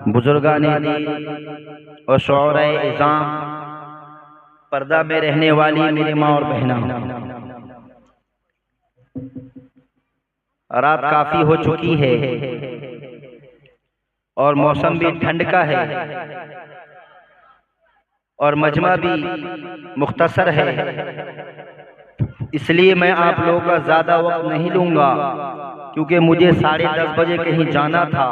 बुजुर्गाने दीन और शौराए इज़ाम, पर्दा में रहने वाली मेरी माँ और बहना, रात काफ़ी हो चुकी है और मौसम भी ठंड का है और मजमा भी मुख्तसर है, इसलिए मैं आप लोगों का ज़्यादा वक्त नहीं लूँगा क्योंकि मुझे 10:30 बजे कहीं जाना था,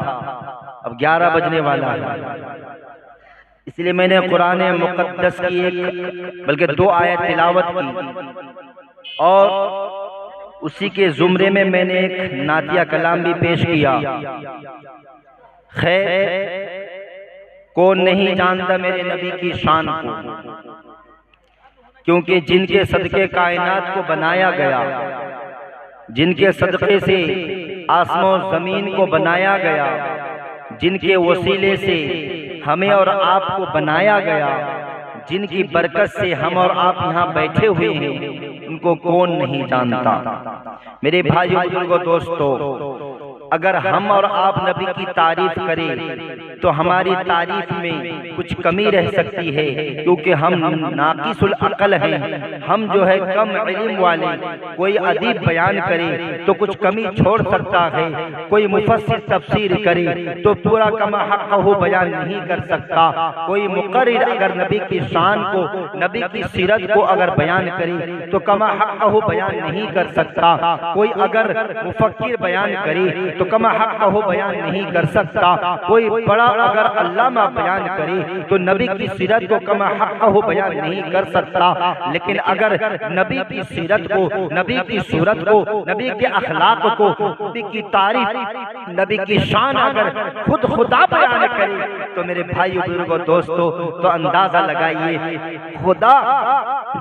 अब 11 बजने वाला है। इसलिए मैंने कुरान मुक़द्दस की एक बल्कि 2 आयत तिलावत की और उसी के ज़ुमरे में मैंने एक नातिया कलाम भी पेश किया। खैर, कौन नहीं जानता मेरे नबी की शान को, क्योंकि जिनके सदके कायनात को बनाया गया, जिनके सदके से आसमान ज़मीन को बनाया गया, जिनके वसीले से हमें और आपको बनाया गया, जिनकी बरकत से हम और आप यहाँ बैठे हुए हैं, उनको कौन नहीं जानता। मेरे भाइयों बुजुर्गों दोस्तों, अगर हम और आप नबी की तारीफ करें तो हमारी तारीफ में कुछ कमी रह सकती है, क्योंकि हम नाकिसुल अकल हैं, हम जो है कम इल्म वाले। कोई अदीब बयान करे तो कुछ कमी छोड़ सकता है, कोई मुफस्सिर तफसीर करे तो पूरा कमा हक़्क़हु बयान नहीं कर सकता, कोई मुक़र्रिर अगर नबी की शान को, नबी की सीरत को अगर बयान करे तो कमा हक़्क़हु बयान नहीं कर सकता, कोई अगर मुफक्किर बयान करे तो कमा हक़्क़हु बयान नहीं कर सकता, कोई बड़ा अगर अल्लामा बयान करे तो नबी की सीरत को कमा हक़्क़हु बयान नहीं कर सकता। लेकिन अगर नबी की सीरत को, नबी की सूरत को, नबी के अखलाक को, नबी की तारीफ, नबी की शान अगर खुद खुदा बयान करे तो मेरे भाइयों बुजुर्गों दोस्तों, तो अंदाजा लगाइए खुदा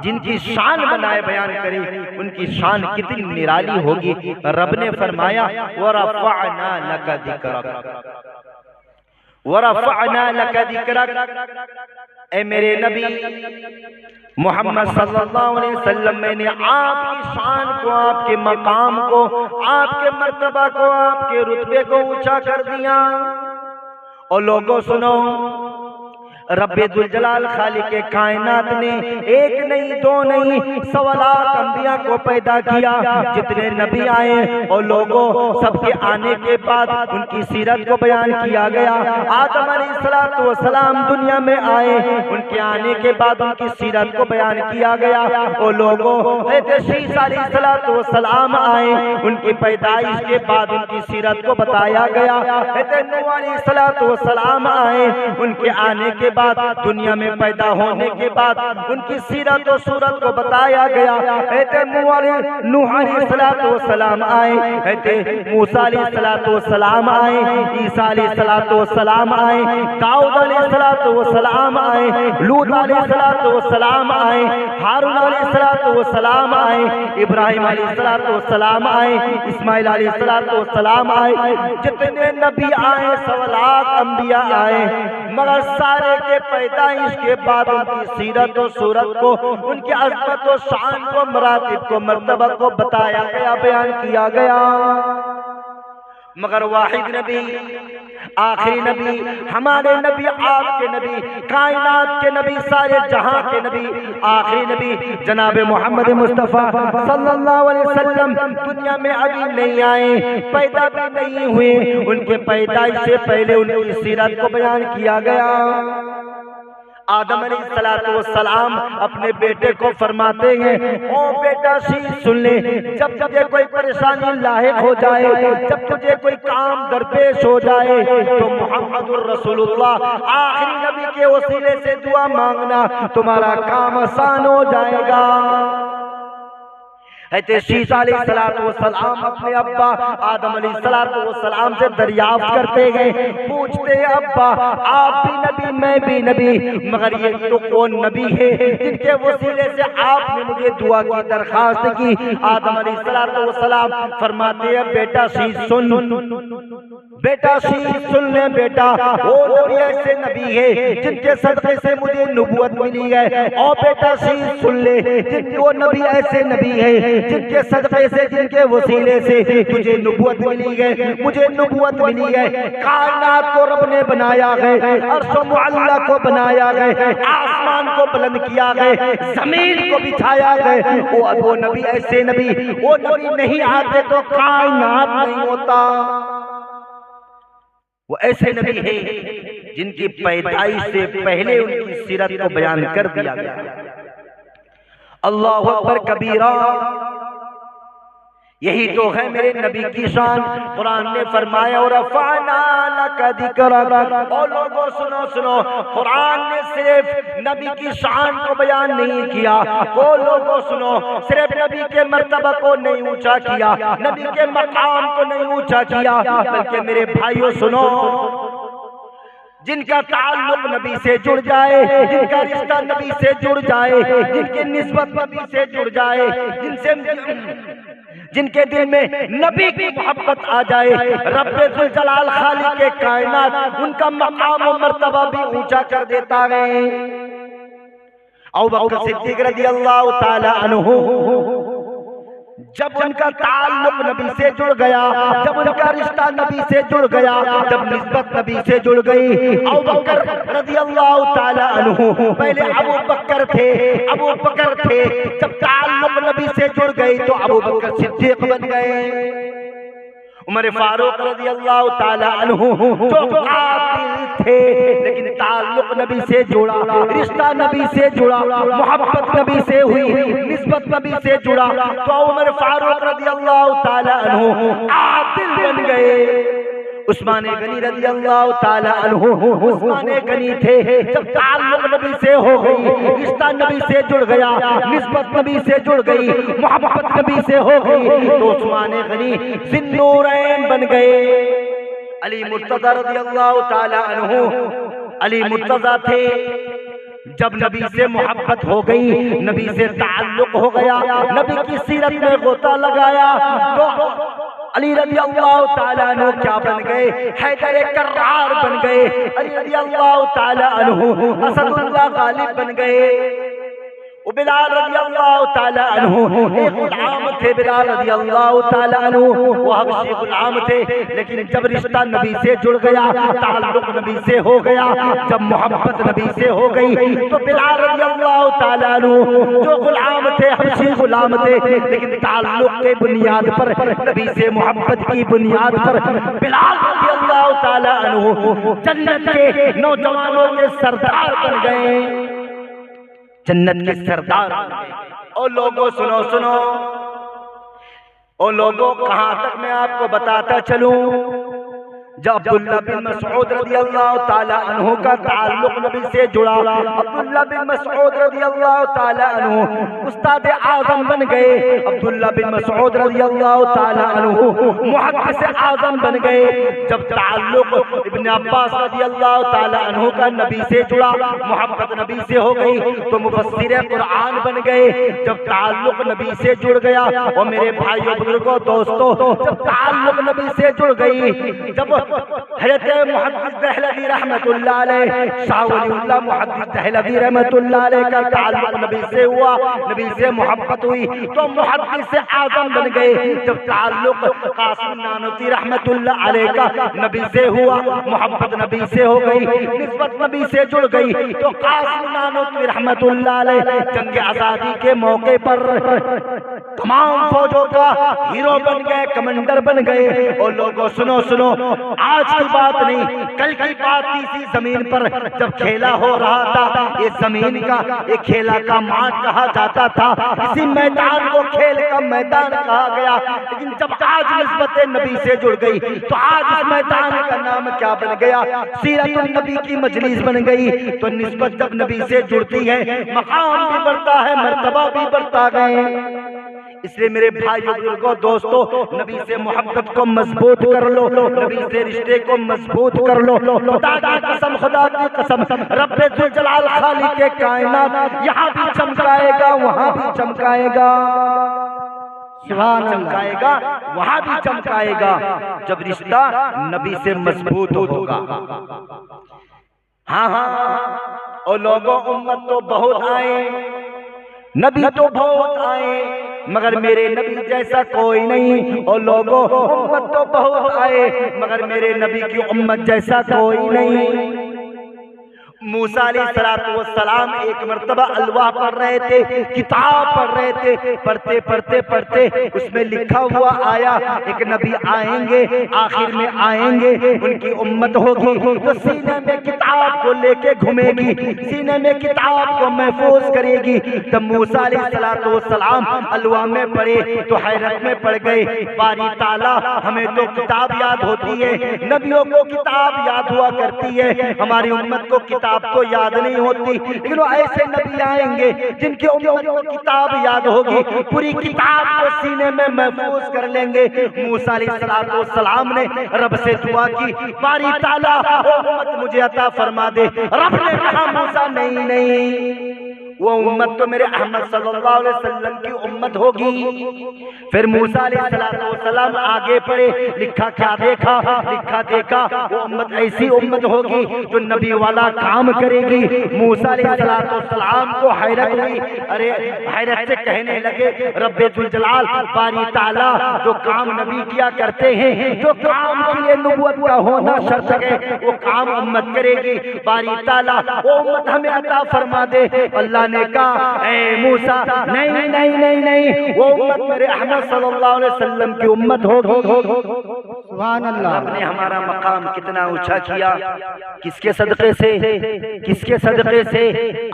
जिनकी शान बनाए बयान करे उनकी शान कितनी निराली होगी। रब ने फरमाया वरफ़अना लका ज़िक्रक, वरफ़अना लका ज़िक्रक। ए मेरे नबी मोहम्मद सल्लल्लाहु अलैहि वसल्लम, मैंने आपकी शान को, आपके मकाम को, आपके मर्तबा को, आपके रुतबे को ऊंचा कर दिया। और लोगों सुनो, रब्बे दुल जलाल खालिके कायनात ने एक नहीं, 2 नहीं, 1.25 लाख अंबिया को पैदा किया। जितने नबी आए और लोगों सबके आने के बाद उनकी सीरत को बयान किया गया। आदम अलैहिस्सलातु वस्सलाम दुनिया में आए, उनके आने के बाद उनकी सीरत को बयान किया गया। और लोगों ईसा अलैहिस्सलातु वस्सलाम आए, उनकी पैदाइश के बाद उनकी सीरत को बताया गया। नूह अलैहिस्सलातु वस्सलाम आए, उनके आने के बाद दुनिया में पैदा होने के बाद उनकी सीरत और सूरत को बताया गया। नूह अलैहिस्सलातु वस्सलाम आए, मूसा अलैहिस्सलातु वस्सलाम आए, ईसा अलैहिस्सलातु वस्सलाम आए, दाऊद अलैहिस्सलातु वस्सलाम आए, लूत अलैहिस्सलातु वस्सलाम आए, हारून अलैहिस्सलातु वस्सलाम आए, इब्राहिम अलैहिस्सलातु वस्सलाम आए, इस्माइल अलैहिस्सलातु वस्सलाम आए। जितने नबी आए 1.25 लाख अंबिया आए, मगर सारे के पैदाइश के बाद उनकी सीरत और सूरत को, उनकी अज़मत और शान को, मरातिब को, मर्तबा को बताया गया, बयान किया गया। मगर वाहिद नबी, आखिरी नबी, हमारे नबी, आपके नबी, कायनात के नबी, सारे जहां के नबी, आखिरी नबी जनाब मोहम्मद मुस्तफ़ा सल्लल्लाहु अलैहि वसल्लम दुनिया में अभी नहीं आए, पैदा भी नहीं हुए। उनके पैदाइश से पहले उनकी सीरत को बयान किया गया। आदम अलैहिस्सलातु वस्सलाम अपने बेटे को फरमाते हैं, ओ बेटा सुन ले, जब तुझे कोई परेशानी लाहिक हो जाए, जब तुझे कोई काम दरपेश हो जाए तो मुहम्मदुर रसूलुल्लाह आखिरी नबी के वसीले से दुआ मांगना, तुम्हारा काम आसान हो जाएगा। ईसा अलैहिस्सलातु वस्सलाम अपने अब्बा आदम अलैहिस्सलातु वस्सलाम से दरियाफ्त करते गए, पूछते हैं अब्बा आप भी नबी, मैं भी नबी, मगर ये तो कौन नबी है जिनके वसीले से आपने मुझे दुआ की दरखास्त की। आदम अलैहिस्सलातु वस्सलाम फरमाते हैं बेटा शीश सुन, बेटा शीश सुन ले बेटा, वो नबी ऐसे नबी है जिनके सदक़े से मुझे नबूवत मिली है। और बेटा शीश सुन ले, वो नबी ऐसे नबी है जिनके सदक़े से, जिनके वसीले से तुझे नबूवत मिली है, मुझे नबूवत मिली है। कायनात को रब ने बनाया है, अर्श मुअल्ला को बनाया है, आसमान को बुलंद किया है, जमीन को बिछाया है। वो नबी ऐसे नबी, वो नबी नहीं आते तो कायनात नहीं होता। वो ऐसे नबी है जिनकी पैदाइश से पहले उनकी सीरत को बयान कर दिया गया। अल्लाहु अकबर कबीरा, यही तो है मेरे नबी की शान। कुरान ने फरमाया और लोगों सुनो सुनो, कुरान ने सिर्फ नबी की शान को बयान नहीं किया। वो लोगों सुनो, सिर्फ नबी के मर्तबा को नहीं ऊंचा किया, नबी के मकाम को नहीं ऊंचा किया, बल्कि मेरे भाइयों सुनो, जिनका ताल्लुक नबी से जुड़ जाए, जिनका रिश्ता नबी से जुड़ जाए, जिनकी निस्बत नबी से जुड़ जाए, जिनके दिल में नबी की मोहब्बत आ जाए, रब्बे जुल जलाल खालिक के कायनात उनका मकाम और मर्तबा भी ऊंचा कर देता है। अबू बकर सिद्दीक रज़ियल्लाहु ताला अन्हु, जब उनका ताल्लुक नबी से जुड़ गया, जब उनका रिश्ता नबी से जुड़ गया, जब निस्बत नबी से जुड़ गई, अबू बकर रज़ियल्लाहु ताला अन्हु, पहले अबू बकर थे, जब ताल्लुक नबी से जुड़ गई तो अबू बकर सिद्दीक बन गए। उमर फारूक रज़ियल्लाहु ताला अन्हु जो कातिल थे, लेकिन ताल्लुक नबी से जुड़ा, रिश्ता नबी से जुड़ा, मोहब्बत नबी से हुई, निस्बत नबी से जुड़ा, तो उमर फारूक रज़ियल्लाहु ताला अन्हु आदिल बन गए। उस्मान गनी रज़ियल्लाहु ताला अन्हु, उस्मान गनी थे, जब ताल्लुक नबी से हो गई, रिश्ता नबी से जुड़ गया, निस्बत नबी से जुड़ गई, मोहब्बत नबी से हो गई, तो उस्मान गनी ज़िन्नूरैन बन गए। अली मुर्तज़ा रज़ियल्लाहु ताला अन्हु, अली मुर्तज़ा थे, जब नबी से मोहब्बत हो गई, नबी से ताल्लुक हो गया, नबी की सीरत में गोता लगाया, तो अली रज़ियल्लाहु ताला अन्हु क्या बन गए? हैदर कर्रार बन गए। अली रज़ियल्लाहु ताला अन्हु असदुल्लाह गालिब बन गए। बिलाल रज़ियल्लाहु ताला अन्हु एक गुलाम थे, बिलाल रज़ियल्लाहु ताला अन्हु वो हबशी गुलाम थे, लेकिन जब रिश्ता नबी से जुड़ गया, ताल्लुक नबी से हो गया, जब मोहब्बत नबी से हो गई, तो बिलाल रज़ियल्लाहु ताला अन्हु जो गुलाम थे, हबशी गुलाम थे, लेकिन ताल्लुक के बुनियाद पर, नबी से मोहब्बत की बुनियाद पर बिलाल रज़ियल्लाहु ताला अन्हु जन्नत के नौजवानों के सरदार बन गए, जन्नत के सरदार। और लोगों सुनो सुनो, और लोगों कहां तक मैं आपको बताता चलूं, जब अब्दुल्ला बिन मसऊद रज़ियल्लाहु ताला अन्हु का ताल्लुक नबी से जुड़ा, अब्दुल्ला बिन मसऊद रज़ियल्लाहु ताला अन्हु उस्ताद आज़म बन गए, अब्दुल्ला बिन मसऊद रज़ियल्लाहु ताला अन्हु मुहद्दिस आज़म बन गए। जब ताल्लुक इब्न अब्बास रज़ियल्लाहु ताला अन्हु का नबी से जुड़ा, मोहब्बत नबी से हो गई, तो मुफस्सिर कुरान बन गए। जब ताल्लुक नबी से जुड़ गया, और मेरे भाइयों बुजुर्गों दोस्तों, जब ताल्लुक नबी से जुड़ गई, जब हज़रत मुहद्दिस दहलवी रहमतुल्लाह अलैह, शाह वलीउल्लाह मुहद्दिस दहलवी रहमतुल्लाह अलैह का ताल्लुक नबी से हुआ, नबी से मोहब्बत हुई, तो मुहद्दिस आज़म बन गए। जब ताल्लुक कासिम नानवी रहमतुल्लाह अलैह का नबी से हुआ, मोहब्बत नबी से हो गई, निस्बत नबी से जुड़ गई, तो कासिम नानवी रहमतुल्लाह अलैह जंग आज़ादी के मौके पर तमाम फौजों का हीरो बन गए, कमांडर बन गए। और लोगों सुनो सुनो, आज की बात नहीं, कल की बात थी। इसी जमीन पर जब खेला हो रहा था, ये जमीन का, ये खेला का माठ कहा जाता था, इसी मैदान को खेल का मैदान कहा गया। लेकिन जब आज निस्बत नबी से जुड़ गई, तो आज इस मैदान का नाम क्या बन गया? सीरतुन नबी की मजलिस बन गई। तो निस्बत जब नबी से जुड़ती है, मकाम भी बढ़ता है, मर्तबा भी बढ़ता गए। इसलिए मेरे भाइयों बुजुर्गों दोस्तों, नबी से मोहब्बत को मजबूत कर लो, नबी से रिश्ते को मजबूत कर लो। खुदा की कसम, खुदा की कसम, रब्बे जुल जलाल खालिक के कायनात यहाँ भी चमकाएगा, वहाँ भी चमकाएगा, चमकाएगा, वहाँ भी चमकाएगा, जब रिश्ता नबी से मजबूत होगा। हाँ हाँ, और लोगों उम्मत तो बहुत आए, नबी तो बहुत आए, मगर मेरे नबी जैसा कोई नहीं। और लोगों उम्मत तो बहुत आए मगर मेरे नबी की उम्मत जैसा कोई नहीं। मूसा अलैहिस्सलाम एक मर्तबा अलवा पढ़ रहे थे, किताब पढ़ रहे थे, पढ़ते पढ़ते पढ़ते उसमें लिखा हुआ आया एक नबी आएंगे, आखिर में आएंगे, उनकी उम्मत होगी तो सीने में किताब को लेके घूमेगी, सीने में किताब को महफूज करेगी। तब मूसा अलैहिस्सलाम अलवा में पढ़े तो हैरत में पड़ गए, बारी ताला हमें तो किताब याद होती है, नबियों को किताब याद हुआ करती है, हमारी उम्मत को किताब तो याद नहीं होती। लेकिन ऐसे नबी आएंगे जिनकी उम्मत को किताब याद होगी, पूरी किताब को सीने में महफूज कर लेंगे। मूसा अलैहिस्सलाम ने रब से दुआ की, बारी ताला उम्मत मुझे अता फरमा दे। रब ने कहा मूसा नहीं नहीं, वो उम्मत तो मेरे अहमद सल्लल्लाहु अलैहि वसल्लम की उम्मत होगी। फिर मूसा अलैहिस्सलाम आगे पढ़े, लिखा क्या देखा, लिखा देखा वो उम्मत ऐसी उम्मत होगी जो नबी वाला काम करेगी। मूसा अलैहिस्सलाम को हैरत हुई, अरे हैरत से कहने लगे रब्बे जुल जलाल बारी ताला जो काम नबी किया करते हैं, जो काम के लिए नबूवत का होना शर्त है, वो काम उम्मत करेगी। बारी ताला वो उम्मत हमें अता फरमा दे। अल्लाह ने कहा ए मूसा नहीं नहीं नहीं नहीं, वो उम्मत मेरे अहमद सल्लल्लाहु अलैहि वसल्लम की उम्मत होगी। सुभान अल्लाह। आपने हमारा मकाम कितना ऊंचा किया, किसके सदक़े से, किसके सदक़े से,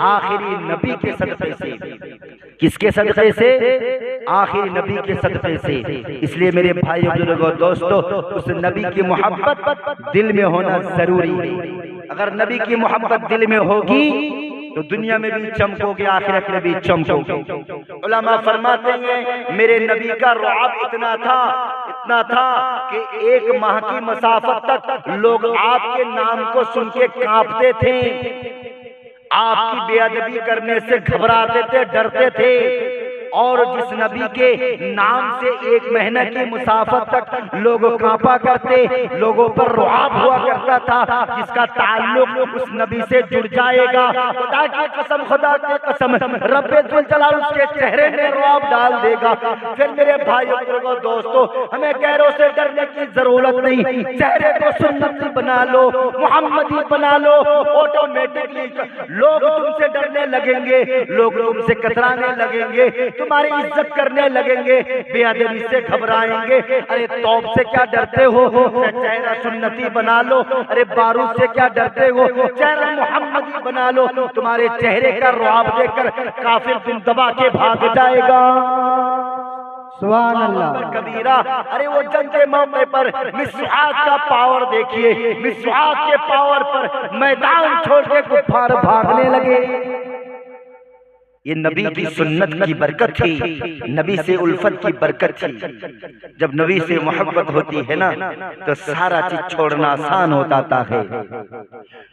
आखिरी नबी के सदक़े से, किसके सदक़े से, आखिरी नबी के सदक़े से। इसलिए मेरे भाई बुजुर्गों दोस्तों, उस नबी की मोहब्बत दिल में होना जरूरी है। अगर नबी की मोहब्बत दिल में होगी तो दुनिया में भी चमकोगे, आखिरत में भी चमकोगे। उलमा फरमाते हैं मेरे नबी का रुआब इतना था कि एक माह की मसाफत तक लोग आपके नाम को सुन के कांपते थे, आपकी बेअदबी करने से घबराते थे, डरते थे। और जिस नबी के नाम से एक महीने की मुसाफत तक लोग कांपा करते, लोगों पर रुआब हुआ करता था, जिसका ताल्लुक उस नबी से जुड़ जाएगा। खुदा की कसम, खुदा की कसम, रब्बे जुल जलाल उसके चेहरे में रुआब डाल देगा। फिर मेरे भाइयों बुजुर्गों दोस्तों, हमें गैरों से डरने की जरूरत नहीं, चेहरे को सुन्नती बना लो, मुहम्मदी बना लो, ऑटोमेटिकली लोग तुमसे डरने लगेंगे, लोग तुमसे कतराने लगेंगे, तुम्हारी इज्जत करने लगेंगे, बेअदबी से घबराएंगे। अरे तौब से क्या डरते हो, चेहरा सुन्नती बना लो। अरे बारूद से क्या डरते हो, चेहरा मुहम्मदी बना लो। तुम्हारे चेहरे का रुआब देखकर काफिर तुम दबा के भाग जाएगा। सुभान अल्लाह। कबीरा, अरे वो जंग के मौके पर मिसवाक का पावर देखिए, मिसवाक के पावर पर मैदान छोड़ के कुफ्फार भागने लगे। ये नबी की सुन्नत की बरकत थी, नबी से उल्फत की बरकत थी। जब नबी से मोहब्बत होती है ना तो सारा चीज छोड़ना आसान होता है,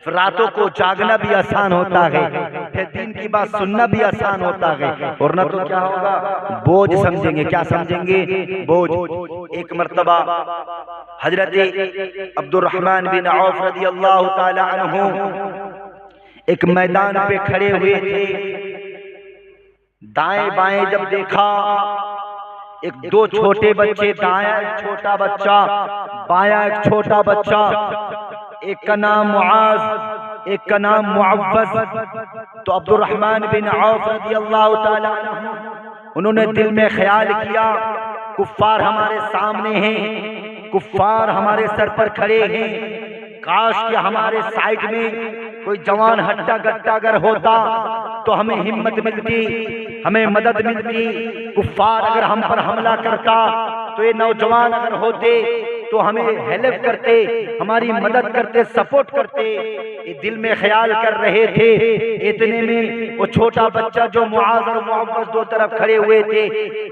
रातों को जागना भी आसान होता है, फिर दीन की बात सुनना भी आसान होता है। और ना तो क्या होगा, बोझ समझेंगे। क्या समझेंगे? बोझ। एक मर्तबा हजरत अब्दुर्रहमान बिन औफ रज़ियल्लाहु ताला अन्हु एक मैदान पे खड़े हुए थे, दाएं बाएं जब देखा एक दो छोटे बच्चे, दायां एक छोटा बच्चा, बायां एक छोटा बच्चा, एक का नाम मुआज, एक का नाम मुअव्वज। तो अब्दुर्रहमान बिन औफ रज़ियल्लाहु ताला अन्हु उन्होंने दिल में ख्याल किया, कुफ्फार हमारे सामने हैं, कुफ्फार हमारे सर पर खड़े हैं, काश कि हमारे साइड में कोई जवान हट्टा गट्टा अगर होता तो हमें हिम्मत मिलती, हमें मदद मिलती। कुफ्फार अगर हम पर हमला करता तो ये नौजवान अगर होते तो हमें हेल्प करते, हमारी मदद करते, सपोर्ट करते। ये दिल में ख्याल कर रहे थे। इतने में वो छोटा बच्चा जो मुआज और मुअव्वज दो तरफ खड़े हुए थे,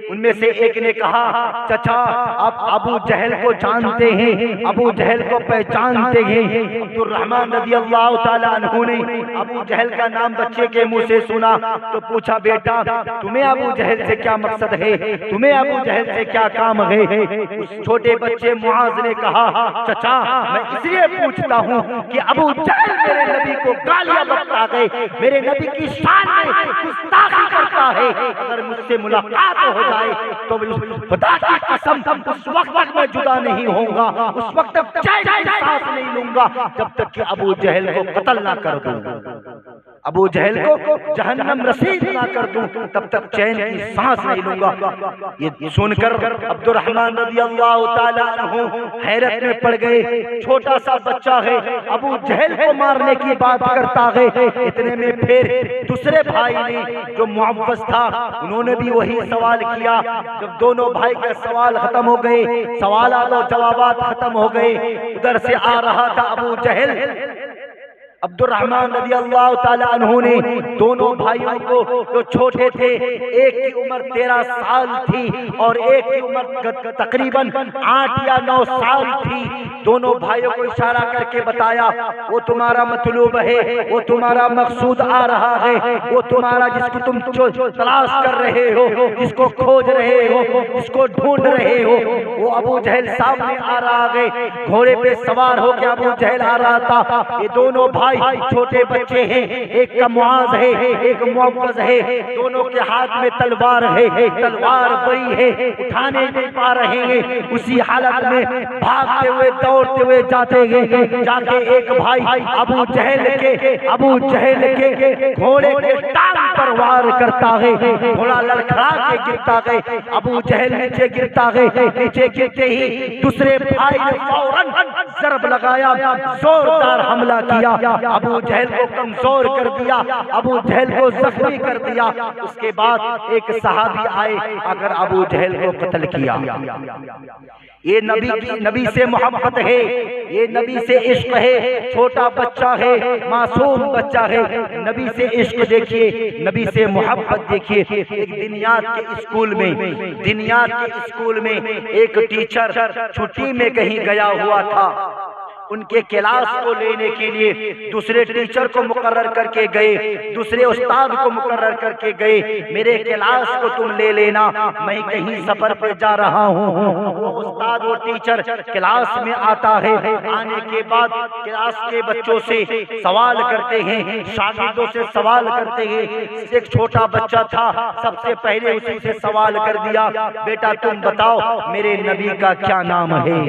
उनमें से एक ने कहा, चाचा आप अबू जहल को जानते हैं, अबू जहल को पहचानते हैं? अब्दुर्रहमान रज़ियल्लाहु ताला अन्हु ने अबू जहल का नाम बच्चे के मुंह से सुना तो पूछा, बेटा तुम्हें अबू जहल से क्या मकसद है, तुम्हें अबू जहल से क्या काम है? उस छोटे बच्चे मुआज मुआज ने कहा, चचा मैं इसलिए पूछता हूँ कि अबू जहल मेरे नबी को गालियां बकता गए, मेरे नबी की शान में गुस्ताखी करता है, अगर मुझसे मुलाकात हो जाए तो खुदा की कसम उस वक्त तक मैं जुदा नहीं होऊंगा, उस वक्त तक चैन की सांस नहीं लूंगा जब तक कि अबू जहल को कत्ल ना कर दूं, अबू जहल को जहन्नम रसीद ना कर दूं, तब तक चैन की सांस नहीं लूंगा। ये सुनकर अब्दुर्रहमान रज़ियल्लाहु ताला अन्हु हैरत में पड़ गए। छोटा सा बच्चा है, अबू जहल को मारने की बात करता है। इतने में फिर दूसरे भाई ने जो मुअव्वज़ था, उन्होंने भी वही सवाल किया। जब दोनों भाई के सवाल खत्म हो गए, सवालात और जवाबात खत्म हो गए, उधर से आ रहा था अबू जहल। अब्दुर्रहमान रज़ियल्लाहु ताला अन्हु ने दोनों भाइयों को, जो छोटे थे, एक की उम्र 13 साल थी और एक की उम्र तकरीबन 8 या 9 साल थी, दोनों भाइयों को इशारा करके बताया, वो तुम्हारा मतलूब है, वो तुम्हारा मकसूद आ रहा है, वो तुम्हारा जिसको तुम तलाश कर रहे हो, जिसको खोज रहे हो, जिसको ढूंढ रहे हो, वो अबू जहल सामने आ रहा है। घोड़े पे सवार होकर अबू जहल आ रहा था। ये दोनों भाई छोटे बच्चे हैं, एक का मुआज है, एक मुअव्वज़ है, दोनों के हाथ में तलवार है, तलवार बड़ी है, उठाने नहीं पा रहे हैं। उसी हालत में भागते हुए दौड़ते हुए जाते हैं, जाके एक भाई अबू जहल के घोड़े के टांग पर वार करता है, घोड़ा लड़खड़ा के गिरता है, अबू जहल नीचे गिरता है। नीचे गिरते ही दूसरे भाई ने फौरन ज़रब लगाया, जोरदार हमला किया, अबू जहल को कमजोर कर दिया, अबू जहल को जख्मी कर दिया। उसके बाद एक सहाबी आए, अगर अबू जहल को कत्ल किया। ये नबी से मोहब्बत है, ये नबी से इश्क है, छोटा बच्चा है, मासूम बच्चा है, नबी से इश्क देखिए, नबी से मोहब्बत देखिए। एक दिनियात के स्कूल में एक टीचर छुट्टी में कहीं गया हुआ था, उनके क्लास को लेने के लिए दूसरे टीचर को मुकर्रर करके गए, दूसरे उस्ताद को मुकर्रर करके गए, मेरे क्लास को तुम ले लेना, मैं कहीं सफर पे जा रहा हूँ। वो उस्ताद वो टीचर क्लास में आता है, आने के बाद क्लास के बच्चों से सवाल करते हैं, शागिर्दों से सवाल करते हैं। एक छोटा बच्चा था, सबसे पहले उसी से सवाल कर दिया, बेटा तुम बताओ मेरे नबी का क्या नाम है।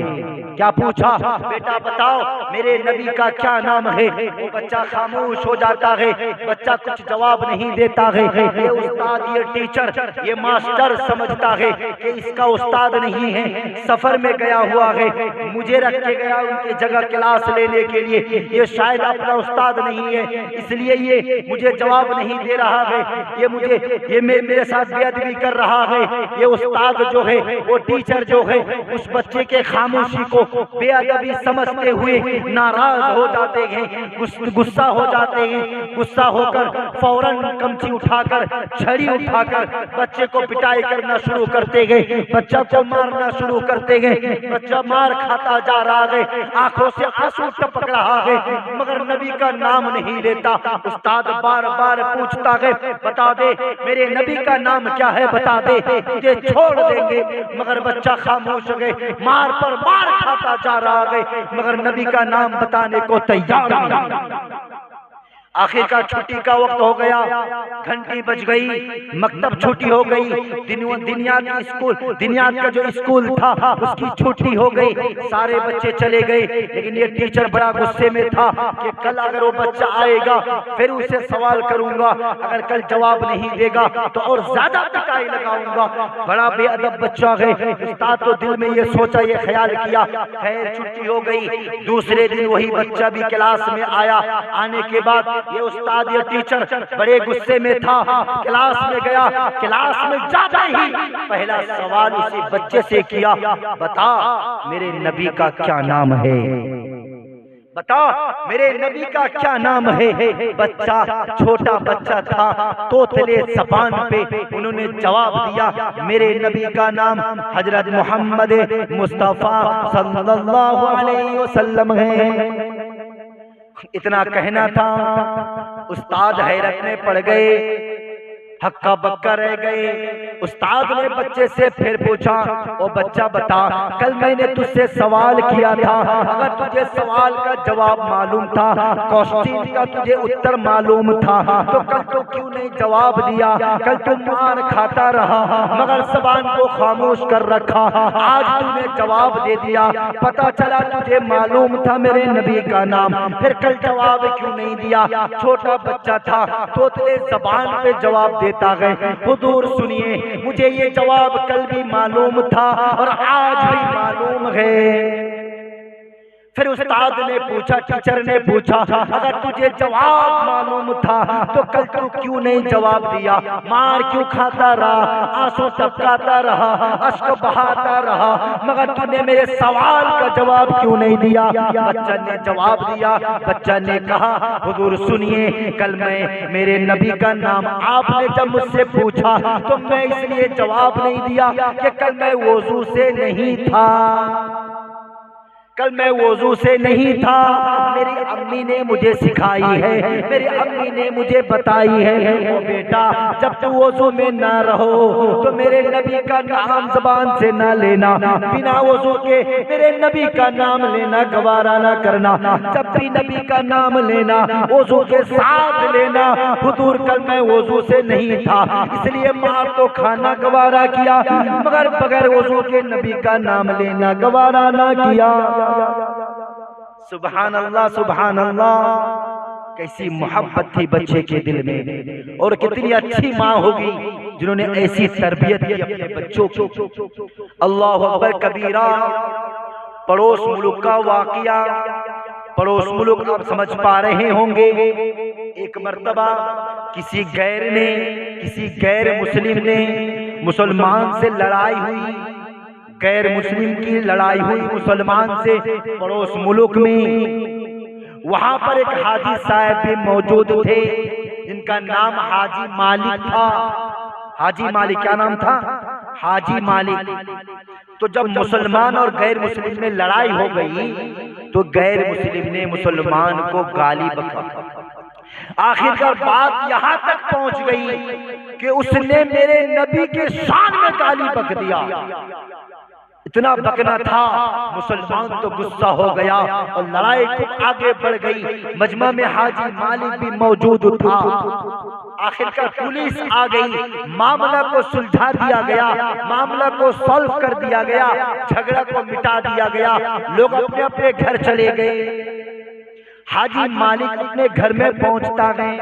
क्या पूछा? बेटा बताओ मेरे नबी का क्या नाम है। वो बच्चा खामोश हो जाता है, बच्चा कुछ जवाब नहीं देता है। ये उस्ताद, ये टीचर, ये मास्टर समझता है कि इसका उस्ताद नहीं है, सफर में गया हुआ है, मुझे रख के गया उनकी जगह क्लास लेने के लिए, ये शायद अपना उस्ताद नहीं है, इसलिए ये मुझे जवाब नहीं दे रहा है, ये मेरे साथ बेअदबी कर रहा है। ये उस्ताद जो है, वो टीचर जो है, उस बच्चे के खामोशी को बेअदबी समझते हुए नाराज हो जाते हैं, गुस्सा हो जाते हैं। गुस्सा होकर फौरन कमची उठाकर, छड़ी उठाकर बच्चे को पिटाई करना शुरू करते गए, बच्चा को मारना शुरू करते गए। बच्चा मार खाता जा रहा है, आंखों से आंसू टपक रहा है, मगर नबी का नाम नहीं लेता। उस्ताद बार बार पूछता है, बता दे मेरे नबी का नाम क्या है, बता दे, तुझे छोड़ देंगे। मगर बच्चा खामोश हो गए, मार पर मार खाता जा रहा है, मगर नबी का नाम बताने को तैयार नहीं। आखिरकार छुट्टी का वक्त हो गया, घंटी बज गई, मकतब छुट्टी हो गई, दिनियात का जो स्कूल था उसकी छुट्टी हो गई, सारे बच्चे चले गए। लेकिन ये टीचर बड़ा गुस्से में था कि कल अगर वो बच्चा आएगा फिर उसे सवाल करूंगा, अगर कल जवाब नहीं देगा तो और ज्यादा पिटाई लगाऊंगा। बड़ा बेअदब बच्चा है। उस्ताद तो दिल में ये सोचा, ये ख्याल किया, खैर छुट्टी हो गई। दूसरे दिन वही बच्चा भी क्लास में आया। आने के बाद ये उस्ताद, ये टीचर बड़े गुस्से में था, क्लास में गया। क्लास में जाते ही पहला सवाल उसी बच्चे से किया, बता मेरे नबी का क्या नाम है, बता मेरे नबी का क्या नाम है। बच्चा, छोटा बच्चा था, तोतले ज़बान पे उन्होंने जवाब दिया, मेरे नबी का नाम हजरत मोहम्मद मुस्तफा सल्लल्लाहु अलैहि वसल्लम है। इतना कहना था। उस्ताद हैरत में पड़ गए, हक्का बक्का रह गए। उस्ताद ने बच्चे से फिर पूछा, ओ बच्चा बता, कल मैंने तुझसे सवाल किया था, अगर तुझे सवाल का जवाब मालूम था, क्वेश्चन का तुझे उत्तर मालूम था, तो कल तो क्यों नहीं जवाब दिया? कल तू मार खाता रहा मगर ज़बान को खामोश कर रखा, आज तूने जवाब दे दिया, पता चला तुझे मालूम था मेरे नबी का नाम, फिर कल जवाब क्यों नहीं दिया? छोटा बच्चा था, तोतले ज़बान पे जवाब देता गए। हुजूर सुनिए, मुझे ये जवाब कल भी मालूम था और आज भी मालूम है। फिर उस्ताद ने पूछा, टीचर ने पूछा, अगर तुझे जवाब मालूम था तो कल तू क्यों नहीं जवाब दिया? मार क्यों खाता रहा, आंसू टपकाता रहा, अश्क बहाता रहा, मगर तूने मेरे सवाल का जवाब क्यों नहीं दिया? बच्चा ने जवाब दिया। बच्चा ने कहा, हुजूर सुनिए, कल मैं मेरे नबी का नाम आपने जब मुझसे पूछा तो मैं इसलिए जवाब नहीं दिया कि कल मैं वुजू से नहीं था, कल मैं वुजू से नहीं था। मेरी अम्मी ने मुझे सिखाई है, मेरी अम्मी ने मुझे बताई है, ओ बेटा जब तू वुजू में ना रहो तो मेरे नबी का नाम ज़बान से ना लेना, बिना वुजू के मेरे नबी का नाम लेना गवारा ना करना, जब भी नबी का नाम लेना वुजू के साथ लेना। हुजूर कल मैं वुजू से नहीं था इसलिए मार तो खाना गवारा किया, मगर बगैर वुजू के नबी का नाम लेना गवारा ना किया। सुभान अल्लाह, सुभान अल्लाह। कैसी मोहब्बत थी बच्चे के दिल में, और कितनी अच्छी माँ होगी जिन्होंने ऐसी तरबियत की अपने बच्चों को। अल्लाहु अकबर कबीरा। पड़ोस मुल्क का वाकया, पड़ोस मुल्क आप समझ पा रहे होंगे। एक मर्तबा किसी गैर मुस्लिम ने मुसलमान से लड़ाई हुई, गैर मुस्लिम की लड़ाई हुई मुसलमान से पड़ोस मुल्क में। वहां पर एक हाजी साहब भी मौजूद थे, इनका नाम हाजी मालिक था। हाजी मालिक, क्या नाम था? हाजी मालिक। तो जब मुसलमान और गैर मुस्लिम में लड़ाई हो गई तो गैर मुस्लिम ने मुसलमान को गाली बका। आखिरकार बात यहाँ तक पहुंच गई कि उसने मेरे नबी के शान में गाली बक दिया। इतना बकना था, मुसलमान तो गुस्सा हो गया और लड़ाई खूब आगे बढ़ गई। मजमा में हाजी मालिक भी मौजूद था। आखिरकार पुलिस आ गई, मामला को सुलझा दिया गया, मामला को सॉल्व कर दिया गया, झगड़ा को मिटा दिया गया, लोग अपने अपने घर चले गए। हाजी मालिक अपने घर में पहुंचता गए।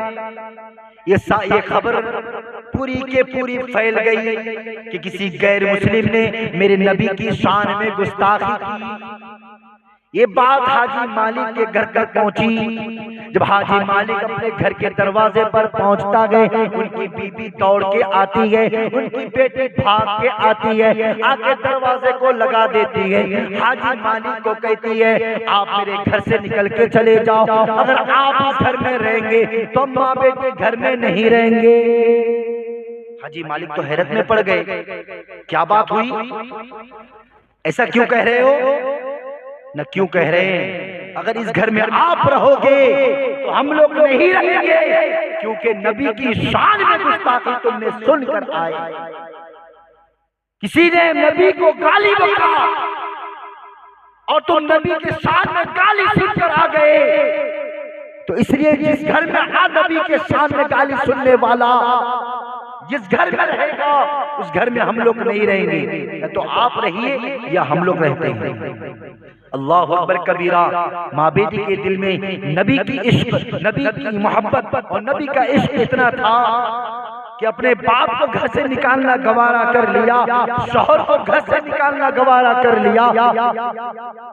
ये खबर पूरी के पूरी फैल गई कि किसी गैर मुस्लिम ने मेरे नबी की शान में गुस्ताखी की। ये बात हाजी मालिक के घर तक पहुंची। जब हाजी मालिक अपने घर के दरवाजे पर पहुंचता गए, उनकी बीबी दौड़ के आती है, उनकी बेटी भाग के आती है, आके दरवाजे को लगा देती है। हाजी मालिक को कहती है, आप मेरे घर से निकल के चले जाओ, अगर आप इस घर में रहेंगे तो माँ बेटे घर में नहीं रहेंगे। हाजी मालिक तो हैरत में पड़ गए, क्या बात हुई, ऐसा क्यों कह रहे हो? न क्यों कह रहे हैं, अगर इस घर में आप रहोगे तो हम लोग नहीं रहेंगे, क्योंकि नबी की शान में गुस्ताखी तुमने सुनकर आए। किसी ने नबी को गाली बका और तुम नबी के शान में गाली सुनकर आ गए, तो इसलिए जिस घर में नबी के शान में गाली सुनने वाला जिस घर में रहेगा उस घर में हम लोग नहीं रहेंगे, या तो आप रहिए या हम लोग रहते हैं। अल्लाहु अकबर कबीरा। माँ बेटी के दिल में नबी की इश्क, नबी की मोहब्बत और नबी का इश्क इतना था कि अपने बाप को घर से निकालना गवारा कर लिया, शौहर को घर से निकालना गवारा कर लिया,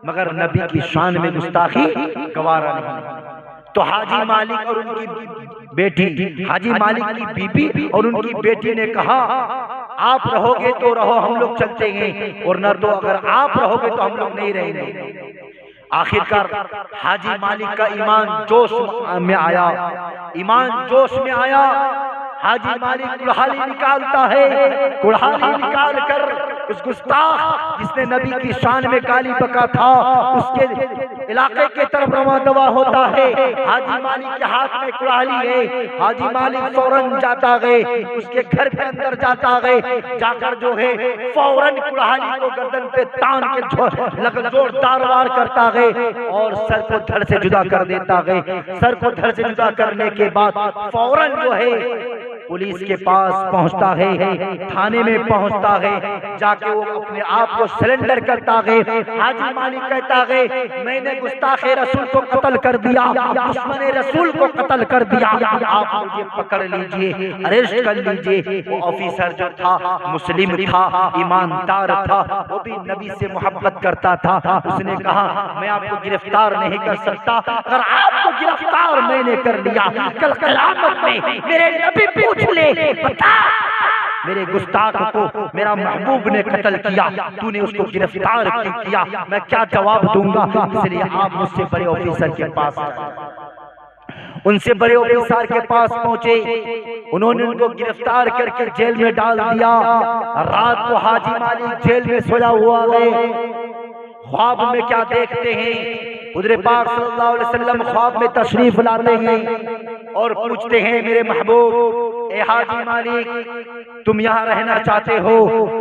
मगर नबी की शान में गुस्ताखी गवारा नहीं। तो हाजी मालिक और उनकी बेटी, हाजी मालिक की बीबी और उनकी बेटी ने कहा, आप रहोगे तो रहो, हम लोग चलते हैं, और न तो अगर आप रहोगे तो हम लोग नहीं रहेंगे। आखिरकार हाजी मालिक का ईमान जोश में आया, ईमान जोश में आया। हाजी मालिक कुल्हाड़ी निकालता है, कुल्हाड़ी निकाल कर उस गुस्ताख जिसने नबी की शान में गाली बका था, उसके इलाके के तरफ रवा दवा होता है। हाजी मालिक के हाथ में कुल्हाड़ी है, हाजी मालिक फौरन जाता गए, उसके घर के अंदर जाता गए, जाकर जो है फौरन कुल्हाड़ी को गर्दन पे तान के जोरदार वार करता गए और सर को धड़ से जुदा कर देता गए। सर को धड़ से जुदा करने के बाद फौरन जो है पुलिस के पास पहुंचता है, थाने में पहुंचता है, जाके वो अपने आप को सरेंडर करता है। हाजी मालिक कहता है मैंने गुस्ताखे रसूल को कत्ल कर दिया, दुश्मन रसूल को कत्ल कर दिया, आप मुझे पकड़ लीजिए, अरेस्ट कर लीजिए। वो ऑफिसर जो था मुस्लिम था, ईमानदार था, वो भी नबी से मोहब्बत करता था। उसने कहा मैं आपको गिरफ्तार नहीं कर सकता, अगर आपको गिरफ्तार मैंने कर लिया कल क़यामत में मेरे नबी पूछ ले बता मेरे गुस्ताख को मेरा महबूब ने कत्ल किया, तूने उसको गिरफ्तार किया, मैं क्या जवाब दूंगा। इसलिए आप मुझसे बड़े ऑफिसर के पास, उनसे बड़े ऑफिसर के पास पहुंचे, उन्होंने उनको गिरफ्तार करके जेल में डाल दिया। रात को हाजी मालिक जेल में सोया हुआ है। ख्वाब में क्या देखते हैं, हुज़ूर पाक सल्लल्लाहु अलैहि वसल्लम ख्वाब में तशरीफ लाते हैं और पूछते हैं मेरे महबूब ए हाजी मालिक तुम यहाँ रहना चाहते हो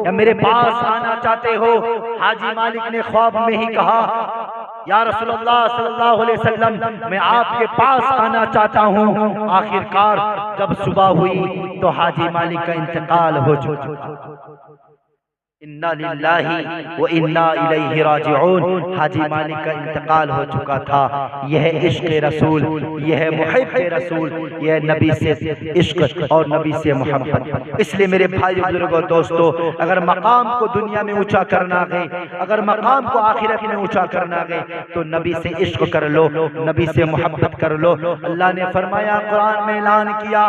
या मेरे पास आना चाहते हो। हाजी मालिक ने ख्वाब में ही कहा या रसूलुल्लाह सल्लल्लाहु अलैहि वसल्लम मैं आपके पास आना चाहता हूँ। आखिरकार जब सुबह हुई तो हाजी मालिक का इंतकाल हो चुका। इन्ना लिल्लाहि व इन्ना इलैहि राजिऊन। हाजी मालिक का इंतकाल हो चुका था। यह इश्क़ रसूल, यह मुहब्बे रसूल, यह नबी से इश्क़ और नबी से मोहब्बत। इसलिए मेरे भाई बुजुर्गों दोस्तों, अगर मकाम को दुनिया में ऊंचा करना है, अगर मकाम को आखिरत में ऊंचा करना है तो नबी से इश्क़ कर लो, नबी से मोहब्बत कर लो। अल्लाह ने फरमाया, कुरान में ऐलान किया